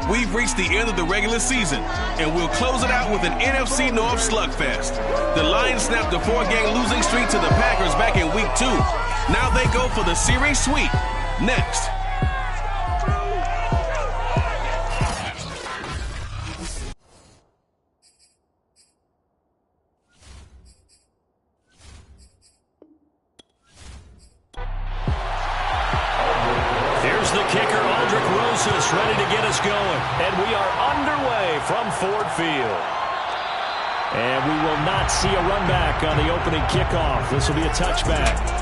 we've reached the end of the regular season, and we'll close it out with an NFC North slugfest. The Lions snapped a 4-game losing streak to the Packers back in Week 2. Now they go for the series sweep. Next. Here's the kicker, Aldrick Rosas, ready to get us going. And we are underway from Ford Field. And we will not see a run back on the opening kickoff. This will be a touchback.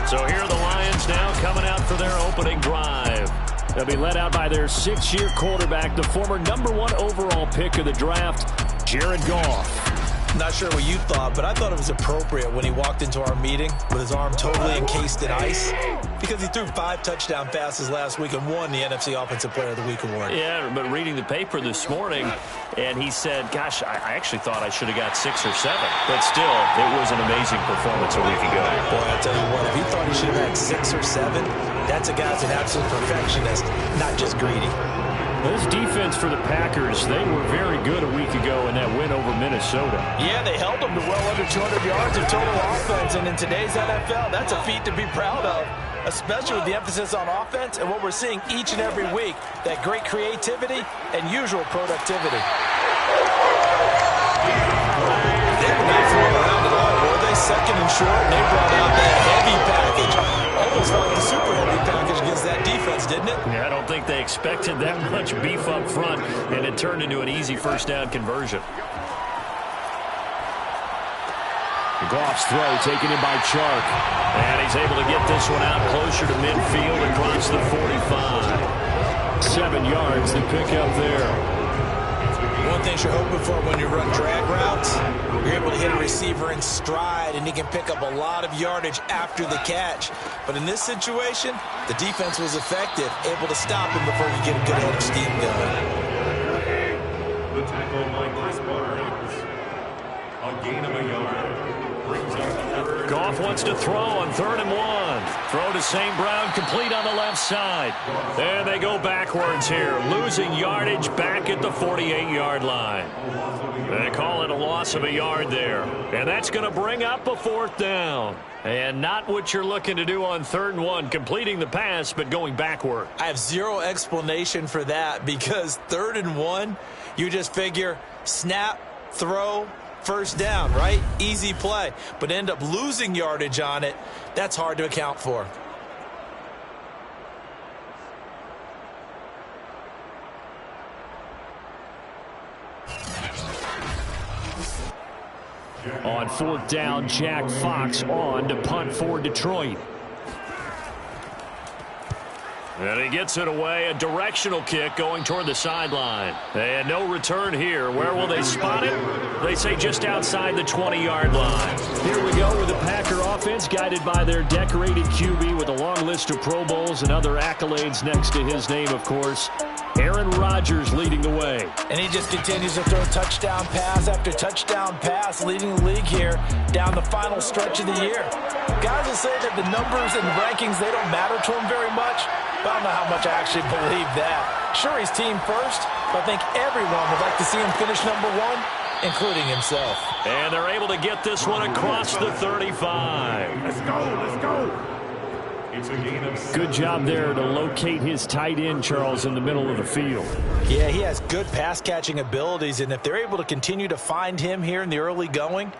So here are the Lions now coming out for their opening drive. They'll be led out by their 6-year quarterback, the former #1 overall pick of the draft, Jared Goff. Not sure what you thought, but I thought it was appropriate when he walked into our meeting with his arm totally encased in ice because he threw 5 touchdown passes last week and won the NFC Offensive Player of the Week award. Yeah, but reading the paper this morning, and he said, gosh, I actually thought I should have got 6 or 7. But still, it was an amazing performance a week ago. Boy, I tell you what, if he thought he should have had 6 or 7, that's a guy's an absolute perfectionist, not just greedy. This defense for the Packers, they were very good a week ago in that win over Minnesota. Yeah, they held them to well under 200 yards of total offense, and in today's NFL, that's a feat to be proud of, especially with the emphasis on offense and what we're seeing each and every week, that great creativity and usual productivity. They were not fooling around at all, were they? Second and short, and they brought out that heavy package. Almost like a super heavy package against that defense, didn't it? Yeah, I don't think they expected that much beef up front, and it turned into an easy first down conversion. Goff's throw taken in by Chark. And he's able to get this one out closer to midfield across the 45. 7 yards to pick up there. One thing you're hoping for when you run drag routes, you're able to hit a receiver in stride, and he can pick up a lot of yardage after the catch. But in this situation, the defense was effective, able to stop him before he get a good head of steam going. The tackle by Chris Barnes. A gain of a yard. Brings up the Goff wants to throw on 3rd and 1. Throw to St. Brown, complete on the left side. And they go backwards here, losing yardage back at the 48-yard line. They call it a loss of a yard there. And that's going to bring up a 4th down. And not what you're looking to do on 3rd and 1, completing the pass, but going backward. I have zero explanation for that because 3rd and 1, you just figure snap, throw, first down, right? Easy play. But end up losing yardage on it. That's hard to account for. On 4th down, Jack Fox on to punt for Detroit. And he gets it away, a directional kick going toward the sideline. And no return here. Where will they spot it? They say just outside the 20-yard line. Here we go with the Packer offense, guided by their decorated QB with a long list of Pro Bowls and other accolades next to his name, of course. Aaron Rodgers leading the way. And he just continues to throw touchdown pass after touchdown pass, leading the league here down the final stretch of the year. Guys will say that the numbers and rankings, they don't matter to him very much. But I don't know how much I actually believe that. Sure, he's team first, but I think everyone would like to see him finish #1, including himself. And they're able to get this one across the 35. Let's go, let's go. It's a gain of 7. Good job there to locate his tight end, Charles, in the middle of the field. Yeah, he has good pass-catching abilities, and if they're able to continue to find him here in the early going,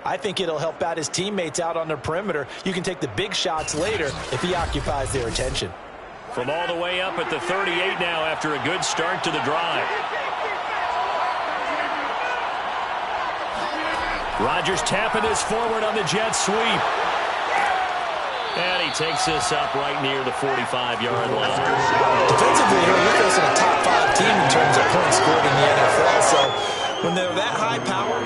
I think it'll help out his teammates out on the perimeter. You can take the big shots later if he occupies their attention. From all the way up at the 38 now after a good start to the drive. Rodgers tapping this forward on the jet sweep. And he takes this up right near the 45-yard line. Defensively, we're facing a top 5 team in terms of points scored in the NFL. So when they're that high power,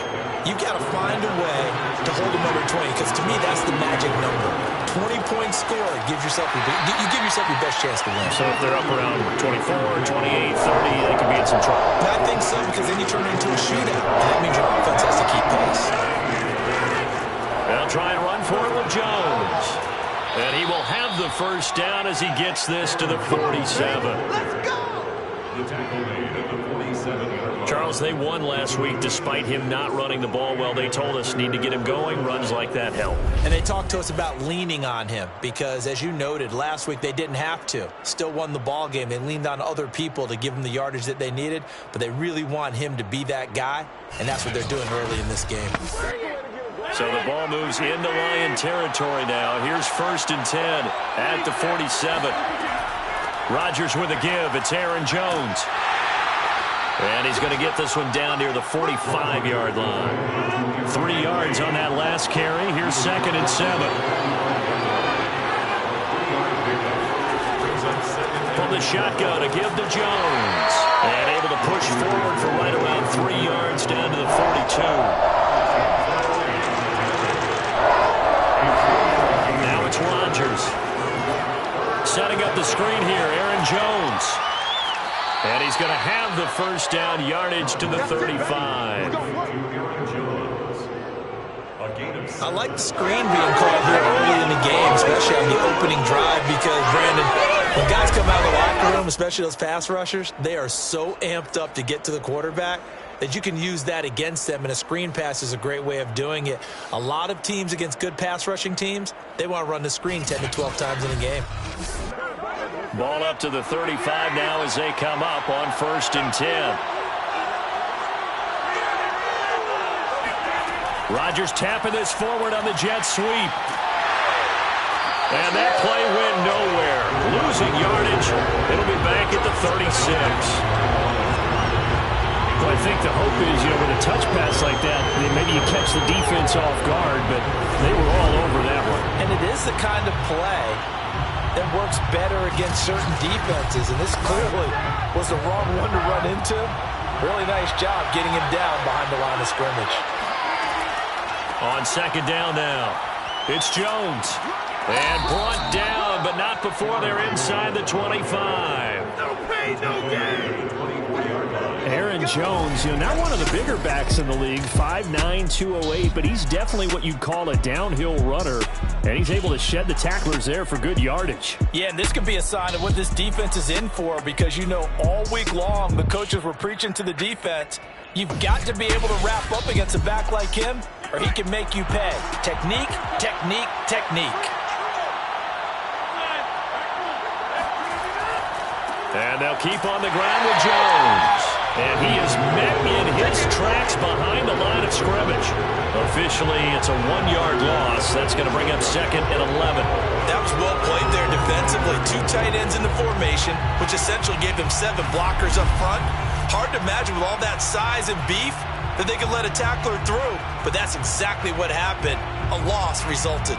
you've got to find a way to hold them under 20. Because to me, that's the magic number. 20 points scored gives yourself you give yourself your best chance to win. So if they're up around 24, 28, 30, they could be in some trouble. I think so, because then you turn it into a shootout. And that means your offense has to keep pace. They'll try and run for it with Jones. And he will have the first down as he gets this to the 47. Let's go. The tackle made at the 47-yard line. Charles, they won last week despite him not running the ball well. They told us need to get him going. Runs like that help. And they talked to us about leaning on him because, as you noted, last week they didn't have to. Still won the ball game. They leaned on other people to give them the yardage that they needed, but they really want him to be that guy, and that's what they're doing early in this game. So the ball moves into Lion territory now. Here's 1st and 10 at the 47. Rodgers with a give. It's Aaron Jones. And he's going to get this one down near the 45-yard line. 3 yards on that last carry. Here's 2nd and 7. From the shotgun, a give to Jones. And able to push forward for right around 3 yards down to the 42. Now it's Rodgers. Setting up the screen here, Aaron Jones. And he's going to have the first down, yardage to the 35. I like the screen being called here early in the game, especially on the opening drive, because, Brandon, when guys come out of the locker room, especially those pass rushers, they are so amped up to get to the quarterback that you can use that against them, and a screen pass is a great way of doing it. A lot of teams against good pass rushing teams, they want to run the screen 10 to 12 times in a game. Ball up to the 35 now as they come up on 1st and 10. Rodgers tapping this forward on the jet sweep. And that play went nowhere. Losing yardage. It'll be back at the 36. Well, I think the hope is, with a touch pass like that, maybe you catch the defense off guard, but they were all over that one. And it is the kind of play that works better against certain defenses, and this clearly was the wrong one to run into. Really nice job getting him down behind the line of scrimmage. On 2nd down now, it's Jones. And brought down, but not before they're inside the 25. No pain, no gain. Aaron Jones, not one of the bigger backs in the league, 5'9", 208, but he's definitely what you'd call a downhill runner, and he's able to shed the tacklers there for good yardage. Yeah, and this could be a sign of what this defense is in for, because all week long the coaches were preaching to the defense, you've got to be able to wrap up against a back like him, or he can make you pay. Technique, technique, technique. And they'll keep on the ground with Jones. And he is met in his tracks behind the line of scrimmage. Officially, it's a 1-yard loss. That's going to bring up 2nd and 11. That was well played there defensively. 2 tight ends in the formation, which essentially gave them 7 blockers up front. Hard to imagine with all that size and beef that they could let a tackler through. But that's exactly what happened. A loss resulted.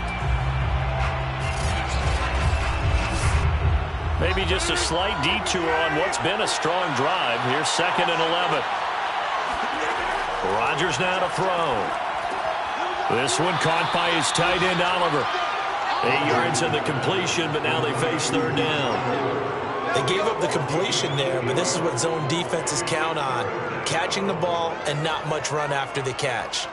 Maybe just a slight detour on what's been a strong drive. Here's 2nd and 11. Rodgers now to throw. This one caught by his tight end, Oliver. 8 yards in the completion, but now they face 3rd down. They gave up the completion there, but this is what zone defenses count on. Catching the ball and not much run after the catch.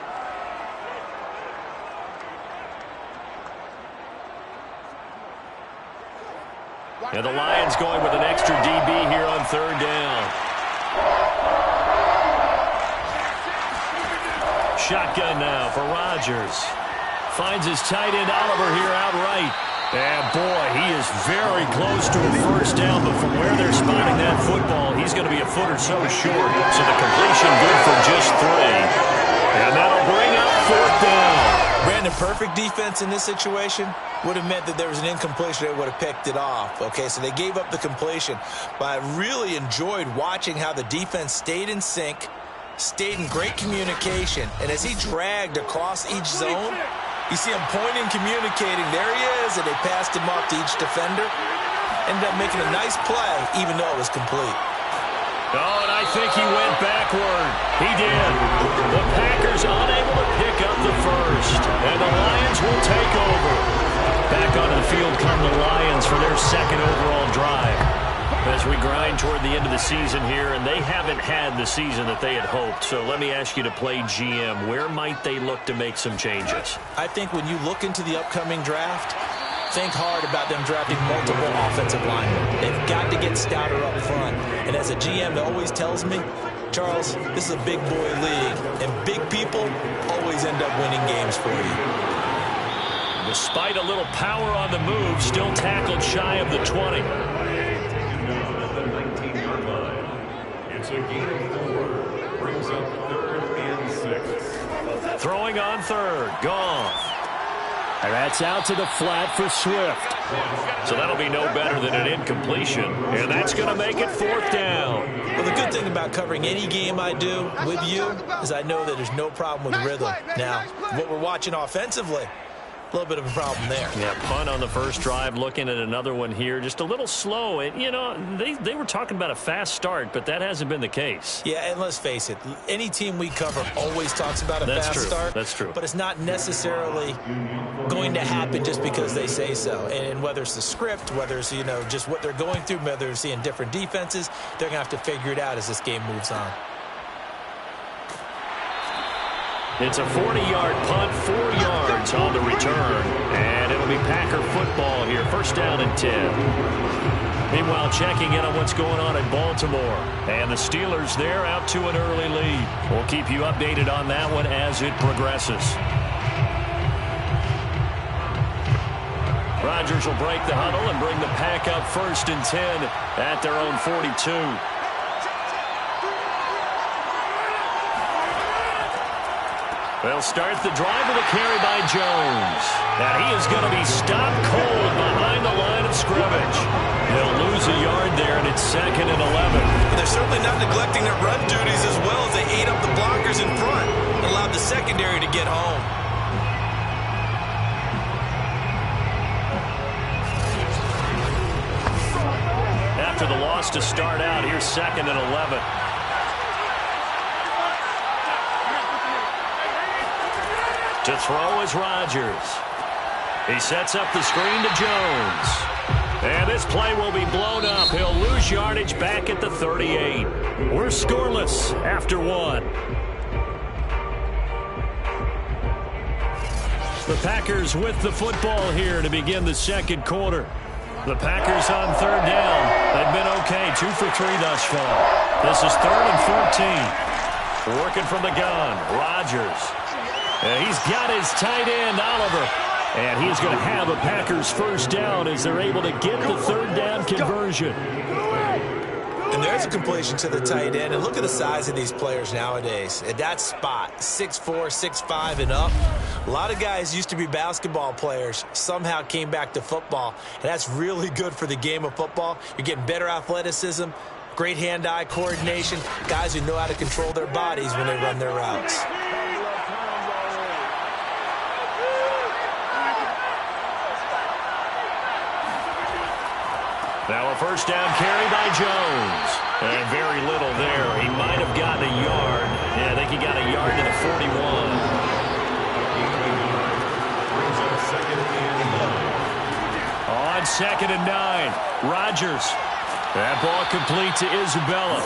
And the Lions going with an extra DB here on 3rd down. Shotgun now for Rodgers. Finds his tight end Oliver here outright. And boy, he is very close to a first down, but from where they're spotting that football, he's going to be a foot or so short. So the completion good for just 3. And that'll bring up 4th down. Brandon, perfect defense in this situation would have meant that there was an incompletion. They would have picked it off. Okay, so they gave up the completion. But I really enjoyed watching how the defense stayed in sync, stayed in great communication. And as he dragged across each zone, you see him pointing, communicating. There he is, and they passed him off to each defender. Ended up making a nice play, even though it was complete. Oh, and I think he went backward. He did. The Packers unable to pick up the first. And the Lions will take over. Back onto the field come the Lions for their 2nd overall drive. As we grind toward the end of the season here, and they haven't had the season that they had hoped. So let me ask you to play GM. Where might they look to make some changes? I think when you look into the upcoming draft, think hard about them drafting multiple offensive linemen. They've got to get stouter up front. And as a GM that always tells me, Charles, this is a big boy league, and big people always end up winning games for you. Despite a little power on the move, still tackled shy of the 20. Taken down at the 19-yard line. It's a gain of 4. Brings up 3rd and 6. Throwing on third. Goff. And that's out to the flat for Swift. So that'll be no better than an incompletion. And that's going to make it 4th down. Well, the good thing about covering any game I do with you is I know that there's no problem with rhythm. Now, what we're watching offensively, a little bit of a problem there. Yeah, punt on the first drive, looking at another one here. Just a little slow. And, you know, they were talking about a fast start, but that hasn't been the case. Yeah, and let's face it, any team we cover always talks about a fast start. That's true. But it's not necessarily going to happen just because they say so. And whether it's the script, whether it's, you know, just what they're going through, whether they're seeing different defenses, they're going to have to figure it out as this game moves on. It's a 40-yard punt, 4 yards on the return. And it'll be Packer football here. 1st down and 10. Meanwhile, checking in on what's going on in Baltimore. And the Steelers there out to an early lead. We'll keep you updated on that one as it progresses. Rodgers will break the huddle and bring the Pack up 1st and 10 at their own 42. They'll start the drive with a carry by Jones. And he is going to be stopped cold behind the line of scrimmage. They'll lose a yard there, and it's 2nd and 11. But they're certainly not neglecting their run duties as well as they ate up the blockers in front and allowed the secondary to get home. After the loss to start out, here's 2nd and 11. To throw is Rodgers. He sets up the screen to Jones. And this play will be blown up. He'll lose yardage back at the 38. We're scoreless after 1. The Packers with the football here to begin the 2nd quarter. The Packers on 3rd down. They've been okay, 2 for 3 thus far. This is 3rd and 14. Working from the gun, Rodgers. He's got his tight end, Oliver. And he's going to have a Packers 1st down as they're able to get the 3rd down conversion. And there's a completion to the tight end. And look at the size of these players nowadays. At that spot, 6'4", 6'5", and up. A lot of guys used to be basketball players, somehow came back to football. And that's really good for the game of football. You're getting better athleticism, great hand-eye coordination, guys who know how to control their bodies when they run their routes. Now a 1st down carry by Jones. And very little there. He might have gotten a yard. Yeah, I think he got a yard to the 41. On 2nd and 9, Rodgers. That ball complete to Isabella.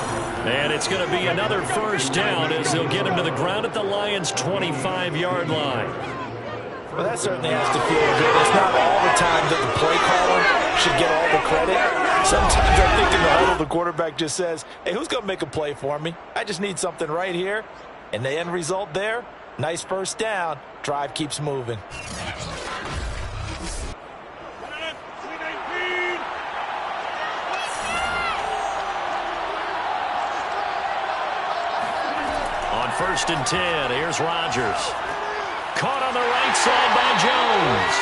And it's going to be another 1st down as they'll get him to the ground at the Lions' 25-yard line. Well, that certainly has to feel good. It's not all the time that the play caller should get all the credit. Sometimes I think in the huddle, the quarterback just says, hey, who's going to make a play for me? I just need something right here. And the end result there, nice 1st down. Drive keeps moving. On 1st and 10, here's Rodgers. Caught on the right side by Jones.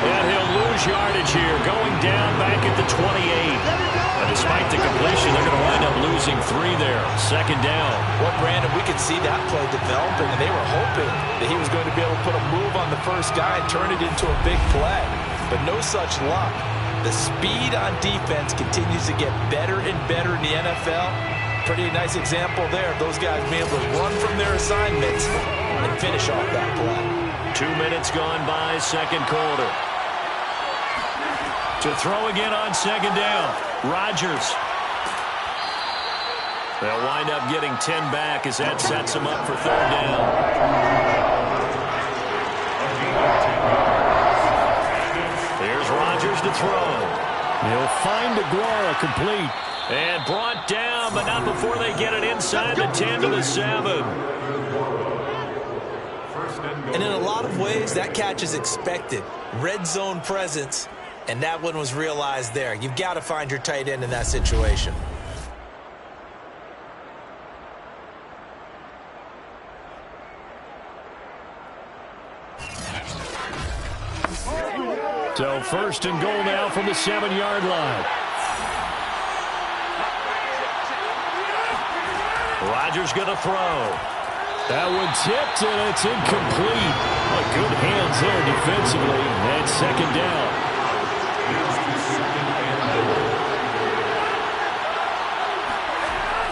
And he'll lose yardage here, going down back at the 28. And despite the completion, they're going to wind up losing 3 there. 2nd down. Well, Brandon, we could see that play developing, and they were hoping that he was going to be able to put a move on the first guy and turn it into a big play. But no such luck. The speed on defense continues to get better and better in the NFL. Pretty nice example there of those guys being able to run from their assignments and finish off that play. 2 minutes gone by, 2nd quarter. To throw again on 2nd down, Rodgers. They'll wind up getting 10 back as that sets them up for 3rd down. Here's to throw. He'll find Aguara complete. And brought down, but not before they get it inside the 10 to the 7. And in a lot of ways, that catch is expected. Red zone presence, and that one was realized there. You've got to find your tight end in that situation. So first and goal now from the 7-yard line. Rodgers going to throw. That one tipped, and it's incomplete. Good hands there defensively, and second down.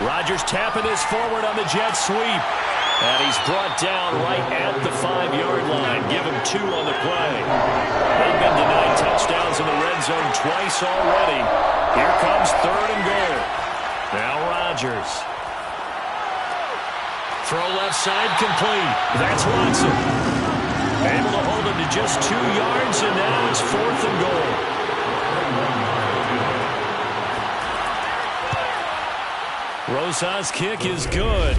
Rodgers tapping this forward on the jet sweep. And he's brought down right at the 5-yard line. Give him 2 on the play. They've been denied touchdowns in the red zone twice already. Here comes third and goal. Now Rodgers. Throw left side complete. That's Watson. Able to hold him to just 2 yards, and now it's fourth and goal. Rosas' kick is good.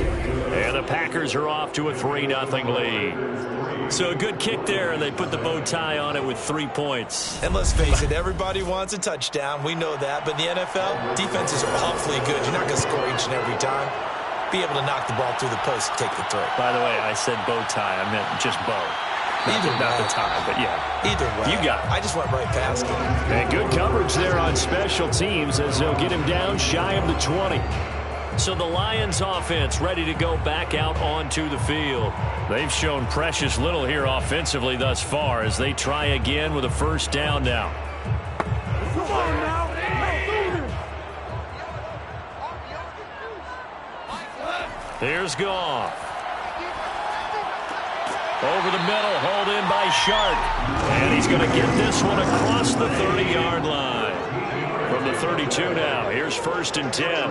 And the Packers are off to a 3-0 lead. So a good kick there, and they put the bow tie on it with 3 points. And let's face it, everybody wants a touchdown. We know that. But in the NFL, defense is awfully good. You're not going to score each and every time. Be able to knock the ball through the post and take the throw. By the way, I said bow tie. I meant just bow. Not the tie, but yeah. Either way. You got it. I just went right past it. And good coverage there on special teams as they'll get him down shy of the 20. So the Lions offense ready to go back out onto the field. They've shown precious little here offensively thus far as they try again with a first down now. Here's Goff. Over the middle, hauled in by Shark. And he's going to get this one across the 30-yard line. From the 32 now, here's first and 10.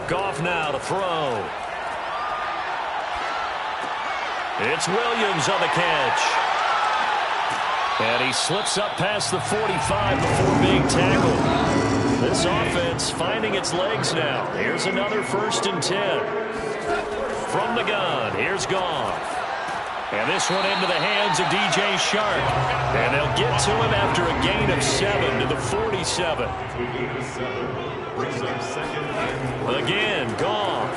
Goff now to throw. It's Williams on the catch. And he slips up past the 45 before being tackled. This offense finding its legs now. Here's another first and 10. From the gun, here's Goff. And this one into the hands of DJ Shark. And they'll get to him after a gain of 7 to the 47. Again, Goff.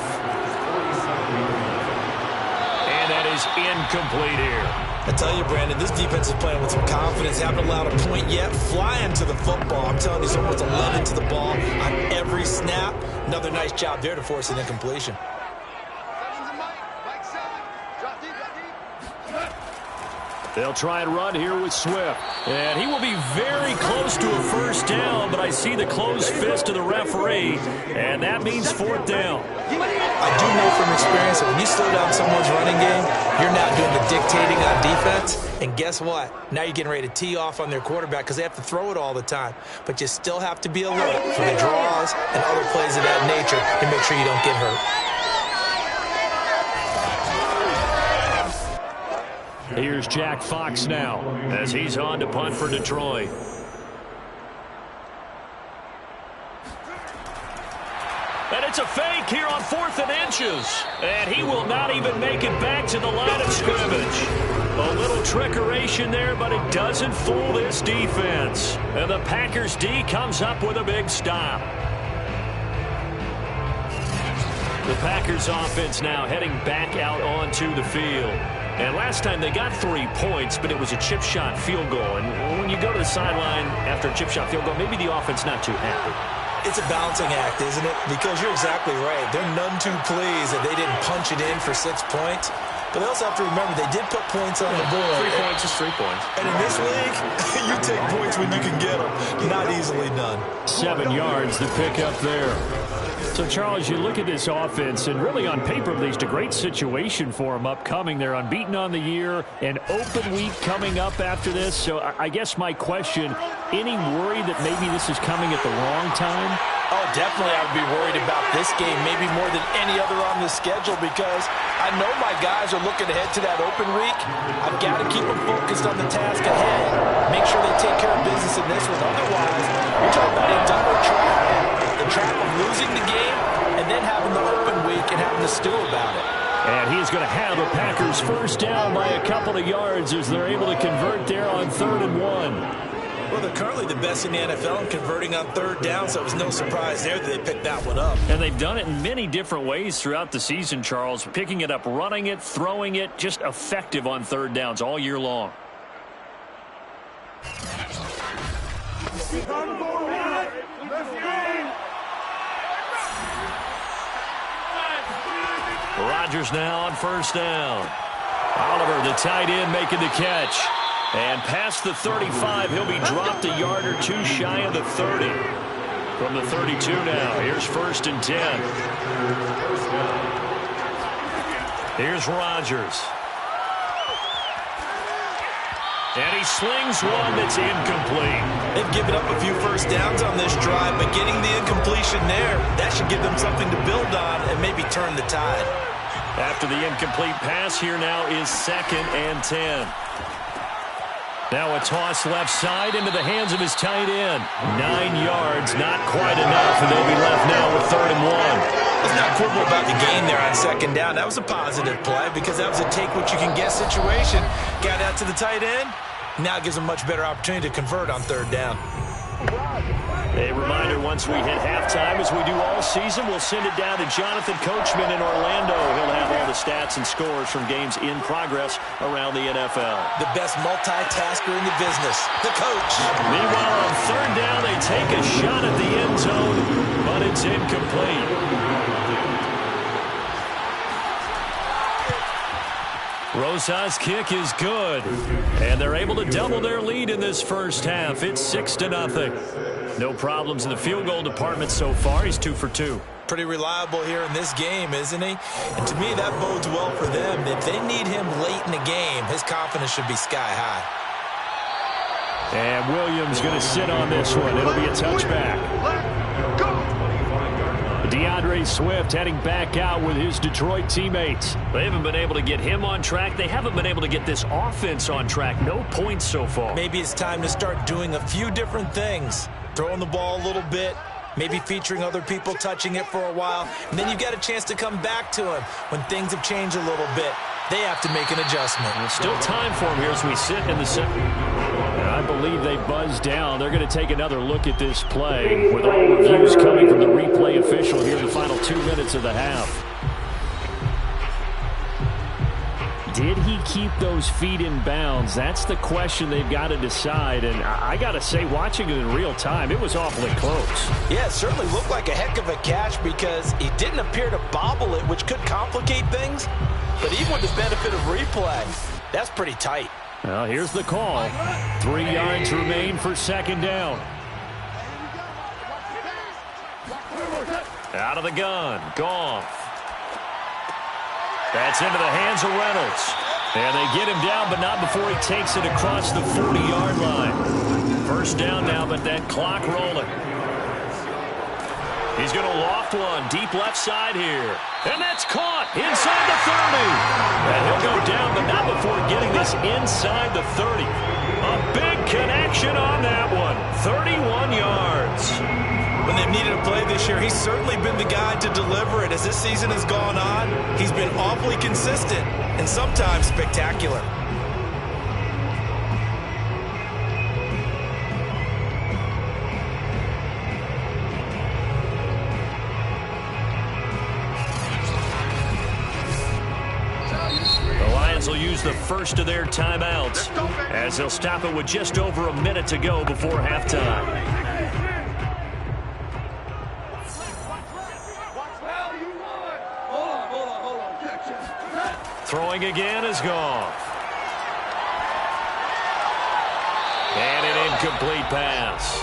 And that is incomplete here. I tell you, Brandon, this defense is playing with some confidence. Haven't allowed a point yet. Flying to the football. I'm telling you, it's almost 11 to the ball on every snap. Another nice job there to force an incompletion. They'll try and run here with Swift. And he will be very close to a first down, but I see the closed fist of the referee, and that means fourth down. I do know from experience that when you slow down someone's running game, you're not doing the dictating on defense. And guess what? Now you're getting ready to tee off on their quarterback because they have to throw it all the time. But you still have to be alert for the draws and other plays of that nature to make sure you don't get hurt. Here's Jack Fox now as he's on to punt for Detroit. And it's a fake here on 4th and inches. And he will not even make it back to the line of scrimmage. A little trickeration there, but it doesn't fool this defense. And the Packers D comes up with a big stop. The Packers offense now heading back out onto the field. And last time they got 3 points, but it was a chip shot field goal. And when you go to the sideline after a chip shot field goal, maybe the offense not too happy. It's a balancing act, isn't it? Because you're exactly right. They're none too pleased that they didn't punch it in for 6 points. But they also have to remember they did put points on the board. 3 points is 3 points. And in this league, you take points when you can get them. Not easily done. 7 yards to pick up there. So, Charles, you look at this offense, and really on paper, at least, a great situation for them upcoming. They're unbeaten on the year, an open week coming up after this. So I guess my question, any worry that maybe this is coming at the wrong time? Oh, definitely I would be worried about this game, maybe more than any other on the schedule, because I know my guys are looking ahead to that open week. I've got to keep them focused on the task ahead, make sure they take care of business in this one. Otherwise, you're talking about a double trap. The trap of losing the game and then having the open week and having to stew about it. And he's going to have a Packers first down by a couple of yards as they're able to convert there on 3rd and 1. Well, they're currently the best in the NFL in converting on 3rd down, so it was no surprise there that they picked that one up. And they've done it in many different ways throughout the season, Charles. Picking it up, running it, throwing it, just effective on 3rd downs all year long. Rodgers now on 1st down. Oliver, the tight end, making the catch. And past the 35, he'll be dropped a yard or two shy of the 30. From the 32 now, here's 1st and 10. Here's Rodgers. And he slings one that's incomplete. They've given up a few first downs on this drive, but getting the incompletion there, that should give them something to build on and maybe turn the tide. After the incomplete pass, here now is 2nd and 10. Now a toss left side into the hands of his tight end. 9 yards, not quite enough, and they'll be left now with 3rd and 1. Let's not quibble about the game there on 2nd down. That was a positive play because that was a take-what-you-can-get situation. Got out to the tight end. Now it gives them a much better opportunity to convert on 3rd down. A reminder, once we hit halftime, as we do all season, we'll send it down to Jonathan Coachman in Orlando. He'll have all the stats and scores from games in progress around the NFL. The best multitasker in the business, the coach. Meanwhile, on 3rd down, they take a shot at the end zone, but it's incomplete. Rosas' kick is good, and they're able to double their lead in this first half. It's 6-0. No problems in the field goal department so far. He's 2 for 2. Pretty reliable here in this game, isn't he? And to me, that bodes well for them. If they need him late in the game, his confidence should be sky high. And Williams going to sit on this one. It'll be a touchback. DeAndre Swift heading back out with his Detroit teammates. They haven't been able to get him on track. They haven't been able to get this offense on track. No points so far. Maybe it's time to start doing a few different things. Throwing the ball a little bit, maybe featuring other people touching it for a while, and then you get a chance to come back to him when things have changed a little bit. They have to make an adjustment. There's still time for him here as we sit in the second. I believe they buzzed down. They're going to take another look at this play with all reviews coming from the replay official here in the final 2 minutes of the half. Did he keep those feet in bounds? That's the question they've got to decide. And I got to say, watching it in real time, it was awfully close. Yeah, it certainly looked like a heck of a catch because he didn't appear to bobble it, which could complicate things. But even with the benefit of replay, that's pretty tight. Well, here's the call. 3 yards remain for 2nd down. Out of the gun. Goff. That's into the hands of Reynolds. And they get him down, but not before he takes it across the 40-yard line. First down now, but that clock rolling. He's going to loft one deep left side here. And that's caught inside the 30. And he'll go down, but not before getting this inside the 30. A big connection on that one. 31 yards. When they've needed a play this year, he's certainly been the guy to deliver it. As this season has gone on, he's been awfully consistent and sometimes spectacular. Will use the first of their timeouts as they'll stop it with just over a minute to go before halftime. Throwing again is Goff. And an incomplete pass.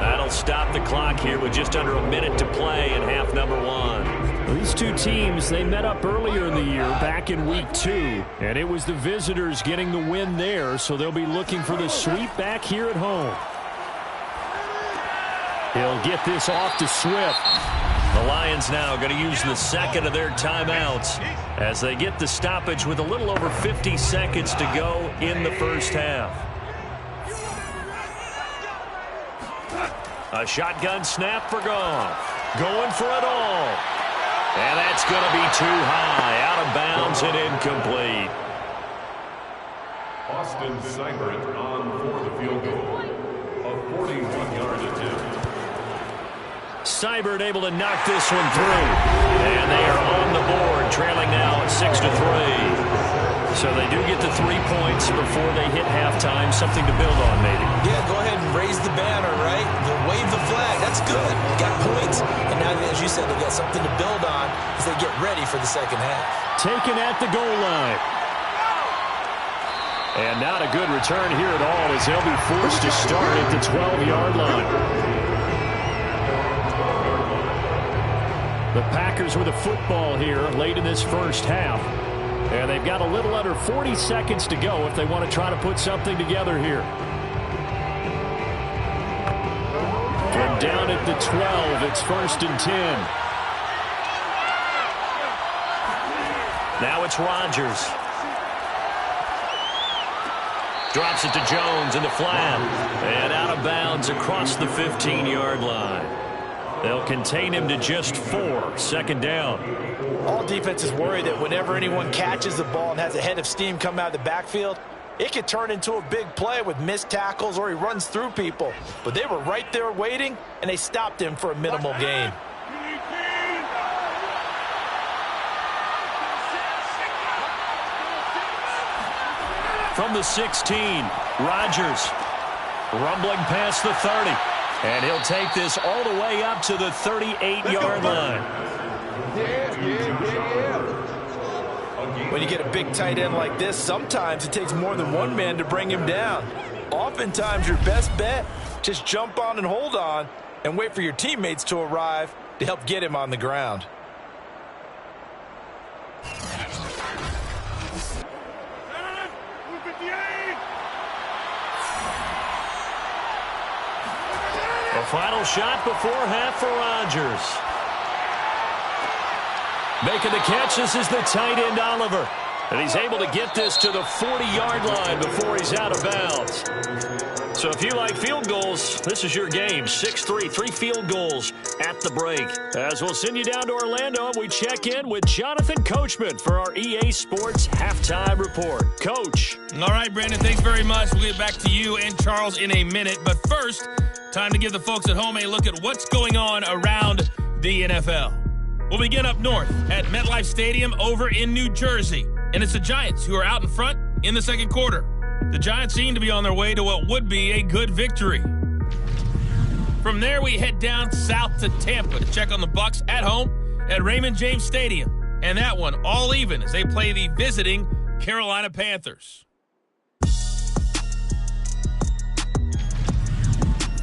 That'll stop the clock here with just under a minute to play in half number 1. These two teams, they met up earlier in the year, back in week 2, and it was the visitors getting the win there, so they'll be looking for the sweep back here at home. He'll get this off to Swift. The Lions now going to use the second of their timeouts as they get the stoppage with a little over 50 seconds to go in the first half. A shotgun snap for Goff. Going for it all. And that's going to be too high. Out of bounds and incomplete. Austin Seibert on for the field goal. A 41-yard attempt. Seibert able to knock this one through. And they are on the board, trailing now at 6-3. So they do get the 3 points before they hit halftime. Something to build on, maybe. Yeah, go ahead and raise the banner, right? Wave the flag. That's good. Got points. And now, as you said, they've got something to build on as they get ready for the second half. Taken at the goal line. And not a good return here at all as they'll be forced to start at the 12-yard line. The Packers with a football here late in this first half. And they've got a little under 40 seconds to go if they want to try to put something together here. From down at the 12, it's 1st and 10. Now it's Rodgers. Drops it to Jones into flat. And out of bounds across the 15-yard line. They'll contain him to just 4. Second down. All defenses worry that whenever anyone catches the ball and has a head of steam come out of the backfield, it could turn into a big play with missed tackles or he runs through people. But they were right there waiting, and they stopped him for a minimal gain. From the 16, Rodgers rumbling past the 30. And he'll take this all the way up to the 38-yard line. When you get a big tight end like this, sometimes it takes more than one man to bring him down. Oftentimes, your best bet, just jump on and hold on and wait for your teammates to arrive to help get him on the ground. The final shot before half for Rodgers. Making the catch, this is the tight end Oliver. And he's able to get this to the 40-yard line before he's out of bounds. So if you like field goals, this is your game. 6-3, 3 field goals at the break. As we'll send you down to Orlando, we check in with Jonathan Coachman for our EA Sports Halftime Report. Coach. All right, Brandon, thanks very much. We'll get back to you and Charles in a minute. But first, time to give the folks at home a look at what's going on around the NFL. We'll begin up north at MetLife Stadium over in New Jersey. And it's the Giants who are out in front in the second quarter. The Giants seem to be on their way to what would be a good victory. From there, we head down south to Tampa to check on the Bucs at home at Raymond James Stadium. And that one all even as they play the visiting Carolina Panthers.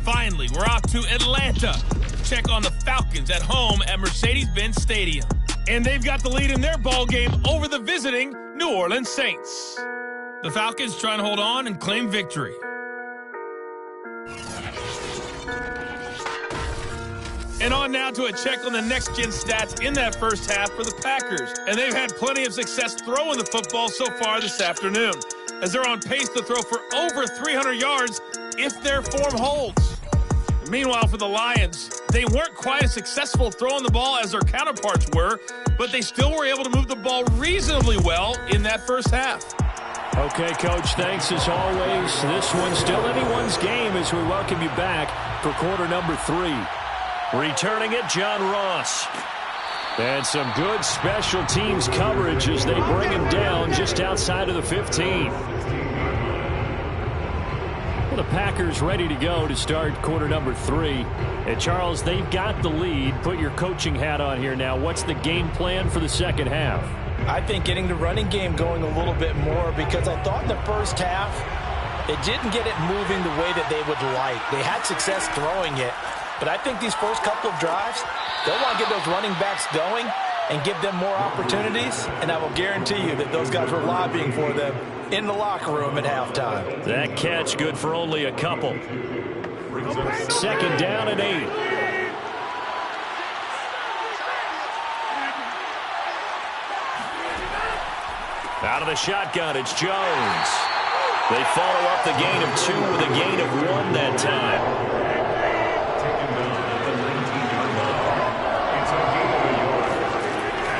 Finally, we're off to Atlanta to check on the Falcons at home at Mercedes-Benz Stadium. And they've got the lead in their ball game over the visiting New Orleans Saints. The Falcons trying to hold on and claim victory. And on now to a check on the next-gen stats in that first half for the Packers. And they've had plenty of success throwing the football so far this afternoon, as they're on pace to throw for over 300 yards if their form holds. Meanwhile, for the Lions, they weren't quite as successful throwing the ball as their counterparts were, but they still were able to move the ball reasonably well in that first half. Okay, Coach, thanks as always. This one's still anyone's game as we welcome you back for quarter number 3. Returning it, John Ross. And some good special teams coverage as they bring him down just outside of the 15. The Packers ready to go to start quarter number 3. And Charles, they've got the lead. Put your coaching hat on here now. What's the game plan for the second half? I think getting the running game going a little bit more, because I thought in the first half it didn't get it moving the way that they would like. They had success throwing it, but I think these first couple of drives, they'll want to get those running backs going and give them more opportunities, and I will guarantee you that those guys were lobbying for them in the locker room at halftime. That catch good for only a couple. Second down and 8. Out of the shotgun, it's Jones. They follow up the gain of 2 with a gain of 1 that time.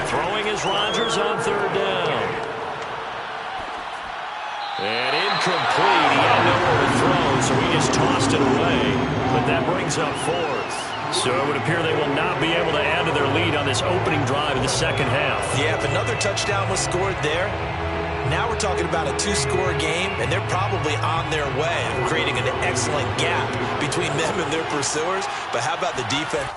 Throwing is Rodgers on third down. And incomplete. He had nowhere to throw, so he just tossed it away. But that brings up 4th. So it would appear they will not be able to add to their lead on this opening drive of the second half. Yeah, if another touchdown was scored there, now we're talking about a 2-score game, and they're probably on their way of creating an excellent gap between them and their pursuers. But how about the defense?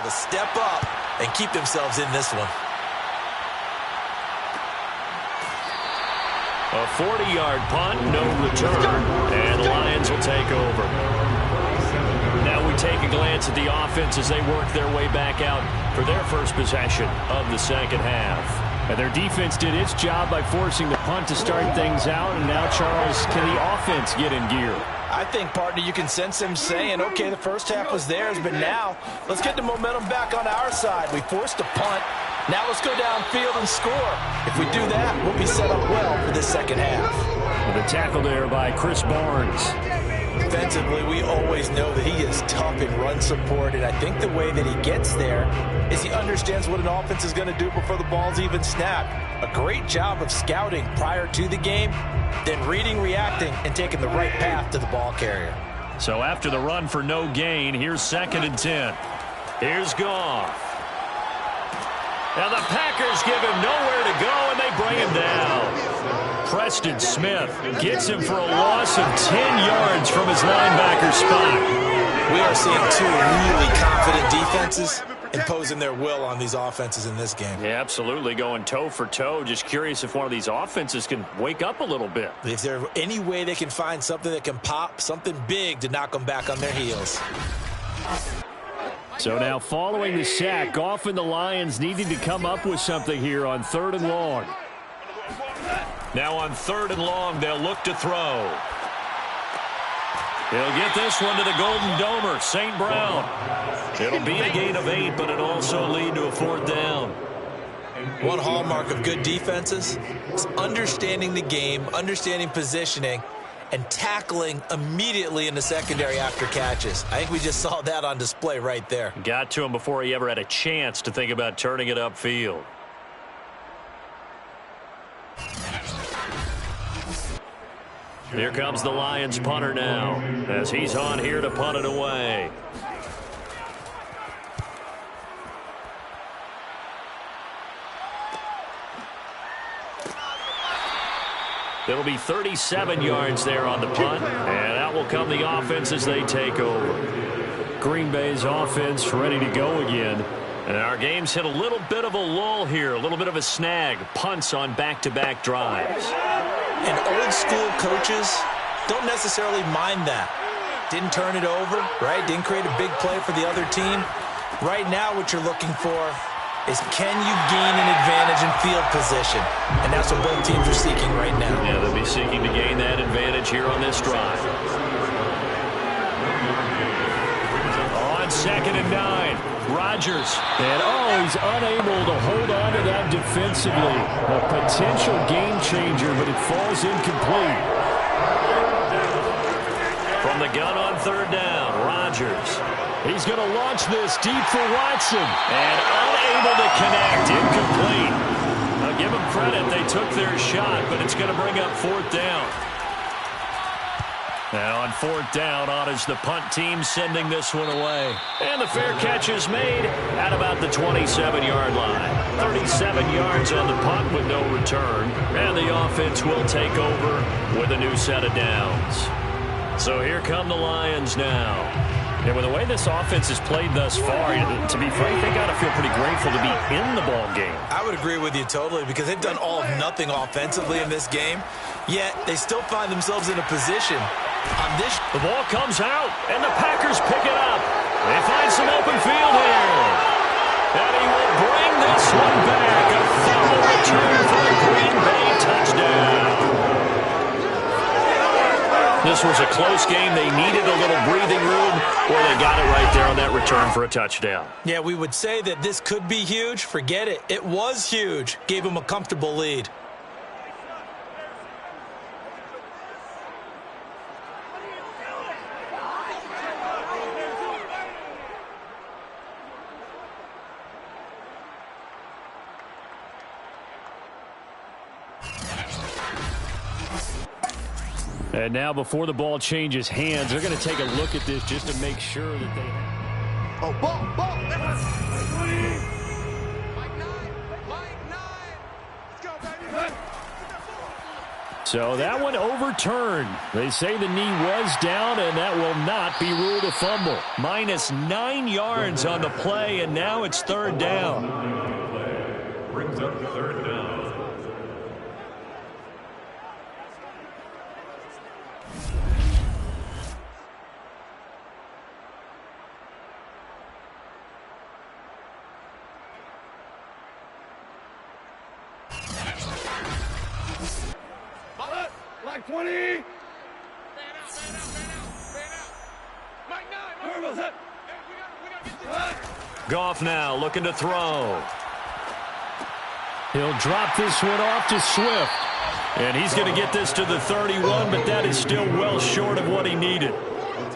to step up and keep themselves in this one. A 40-yard punt, no return, and the Lions will take over. Now we take a glance at the offense as they work their way back out for their first possession of the second half. And their defense did its job by forcing the punt to start things out. And now, Charles, can the offense get in gear? I think, partner, you can sense them saying, okay, the first half was theirs, but now let's get the momentum back on our side. We forced a punt. Now let's go downfield and score. If we do that, we'll be set up well for this second half. The tackle there by Chris Barnes. Defensively, we always know that he is tough in run support, and I think the way that he gets there is he understands what an offense is going to do before the ball's even snapped. A great job of scouting prior to the game, then reading, reacting, and taking the right path to the ball carrier. So after the run for no gain, here's 2nd and 10. Here's Goff. Now the Packers give him nowhere to go, and they bring him down. Preston Smith gets him for a loss of 10 yards from his linebacker spot. We are seeing two really confident defenses imposing their will on these offenses in this game. Yeah, absolutely, going toe for toe. Just curious if one of these offenses can wake up a little bit. If there's any way they can find something that can pop, something big to knock them back on their heels. So now following the sack, Goff and the Lions needing to come up with something here on 3rd and long. Now on 3rd and long, they'll look to throw. He'll get this one to the Golden Domer, St. Brown. It'll be a gain of 8, but it'll also lead to a 4th down. One hallmark of good defenses is understanding the game, understanding positioning, and tackling immediately in the secondary after catches. I think we just saw that on display right there. Got to him before he ever had a chance to think about turning it upfield. Here comes the Lions punter now, as he's on here to punt it away. It'll be 37 yards there on the punt, and out will come the offense as they take over. Green Bay's offense ready to go again. And our game's hit a little bit of a lull here, a little bit of a snag. Punts on back-to-back drives. And old school coaches don't necessarily mind that. Didn't turn it over, right? Didn't create a big play for the other team. Right now what you're looking for is can you gain an advantage in field position? And that's what both teams are seeking right now. Yeah, they'll be seeking to gain that advantage here on this drive. On 2nd and 9. Rodgers. And he's unable to hold on to that defensively. A potential game changer, but it falls incomplete. From the gun on 3rd down, Rodgers. He's going to launch this deep for Watson. And unable to connect, incomplete. Now give them credit, they took their shot, but it's going to bring up 4th down. Now on 4th down, on is the punt team sending this one away. And the fair catch is made at about the 27-yard line. 37 yards on the punt with no return. And the offense will take over with a new set of downs. So here come the Lions now. And with the way this offense has played thus far, to be frank, they got to feel pretty grateful to be in the ball game. I would agree with you totally because they've done all of nothing offensively in this game, yet they still find themselves in a position on this. The ball comes out, and the Packers pick it up. They find some open field here. And he will bring this one back. A fumble return for the Green Bay touchdown. This was a close game. They needed a little breathing room, or they got it right there on that return for a touchdown. Yeah, we would say that this could be huge. Forget it. It was huge. Gave them a comfortable lead. And now before the ball changes hands, they're going to take a look at this just to make sure that they... Oh, ball. So that one overturned. They say the knee was down, and that will not be ruled a fumble. Minus 9 yards on the play, and now it's third down. Brings up third down. Like 20. Goff now looking to throw. He'll drop this one off to Swift. And he's going to get this to the 31, but that is still well short of what he needed.